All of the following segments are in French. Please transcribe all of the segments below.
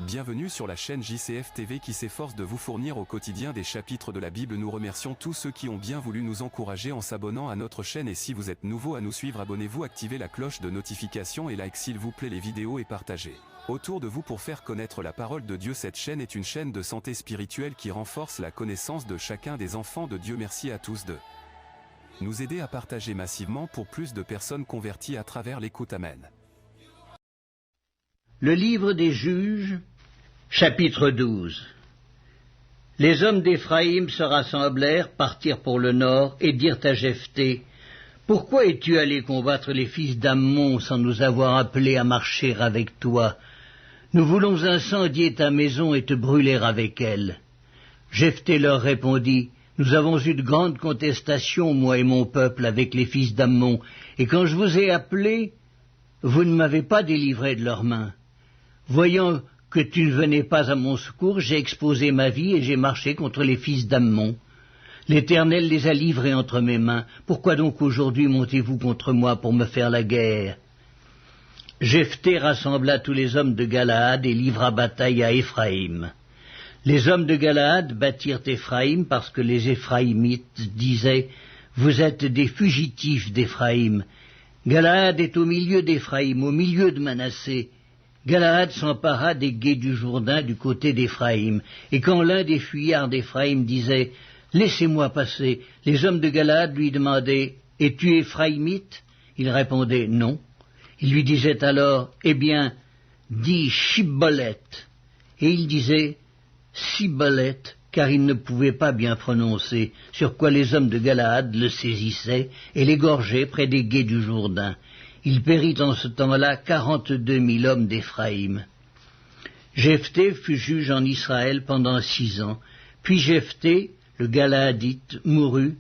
Bienvenue sur la chaîne JCF TV qui s'efforce de vous fournir au quotidien des chapitres de la Bible. Nous remercions tous ceux qui ont bien voulu nous encourager en s'abonnant à notre chaîne, et si vous êtes nouveau à nous suivre, abonnez-vous, activez la cloche de notification et like s'il vous plaît les vidéos et partagez autour de vous pour faire connaître la parole de Dieu. Cette chaîne est une chaîne de santé spirituelle qui renforce la connaissance de chacun des enfants de Dieu. Merci à tous de nous aider à partager massivement pour plus de personnes converties à travers l'écoute. Amen. Le livre des Juges, chapitre 12. Les hommes d'Éphraïm se rassemblèrent, partirent pour le nord, et dirent à Jephthé, « Pourquoi es-tu allé combattre les fils d'Ammon sans nous avoir appelés à marcher avec toi? Nous voulons incendier ta maison et te brûler avec elle. » Jephthé leur répondit, « Nous avons eu de grandes contestations, moi et mon peuple, avec les fils d'Ammon, et quand je vous ai appelés, vous ne m'avez pas délivré de leurs mains. Voyant que tu ne venais pas à mon secours, j'ai exposé ma vie et j'ai marché contre les fils d'Ammon. L'Éternel les a livrés entre mes mains. Pourquoi donc aujourd'hui montez-vous contre moi pour me faire la guerre? » Jephthé rassembla tous les hommes de Galaad et livra bataille à Éphraïm. Les hommes de Galaad battirent Éphraïm parce que les Éphraïmites disaient « Vous êtes des fugitifs d'Éphraïm. Galaad est au milieu d'Éphraïm, au milieu de Manassé. » Galaad s'empara des gués du Jourdain du côté d'Éphraïm, et quand l'un des fuyards d'Éphraïm disait « Laissez-moi passer », les hommes de Galaad lui demandaient « Es-tu Éphraïmite » Il répondait « Non ». Il lui disait alors « Eh bien, dis Shibboleth ». Et il disait « Sibboleth », car il ne pouvait pas bien prononcer, sur quoi les hommes de Galaad le saisissaient et l'égorgeaient près des gués du Jourdain. Il périt en ce temps-là 42 000 hommes d'Éphraïm. Jephthé fut juge en Israël pendant 6 ans. Puis Jephthé, le Galaadite, mourut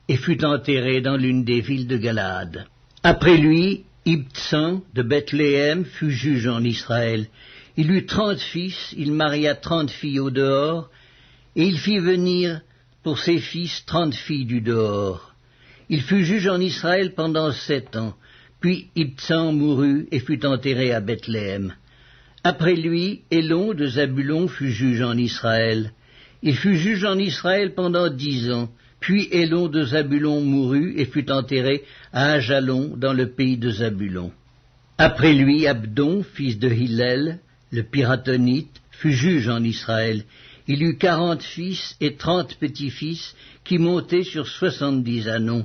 et fut enterré dans l'une des villes de Galaad. Après lui, Ibtsan de Bethléem fut juge en Israël. Il eut 30 fils, il maria 30 filles au dehors, et il fit venir pour ses fils 30 filles du dehors. Il fut juge en Israël pendant 7 ans. Puis Ibtsan mourut et fut enterré à Bethléem. Après lui, Élon de Zabulon fut juge en Israël. Il fut juge en Israël pendant 10 ans. Puis Élon de Zabulon mourut et fut enterré à Ajalon, dans le pays de Zabulon. Après lui, Abdon, fils de Hillel, le Piratonite, fut juge en Israël. Il eut 40 fils et 30 petits-fils qui montaient sur 70 ânons.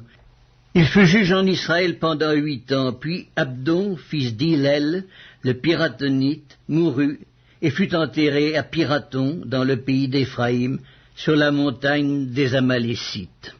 Il fut juge en Israël pendant 8 ans, puis Abdon, fils d'Hillel, le Piratonite, mourut et fut enterré à Piraton, dans le pays d'Éphraïm, sur la montagne des Amalécites.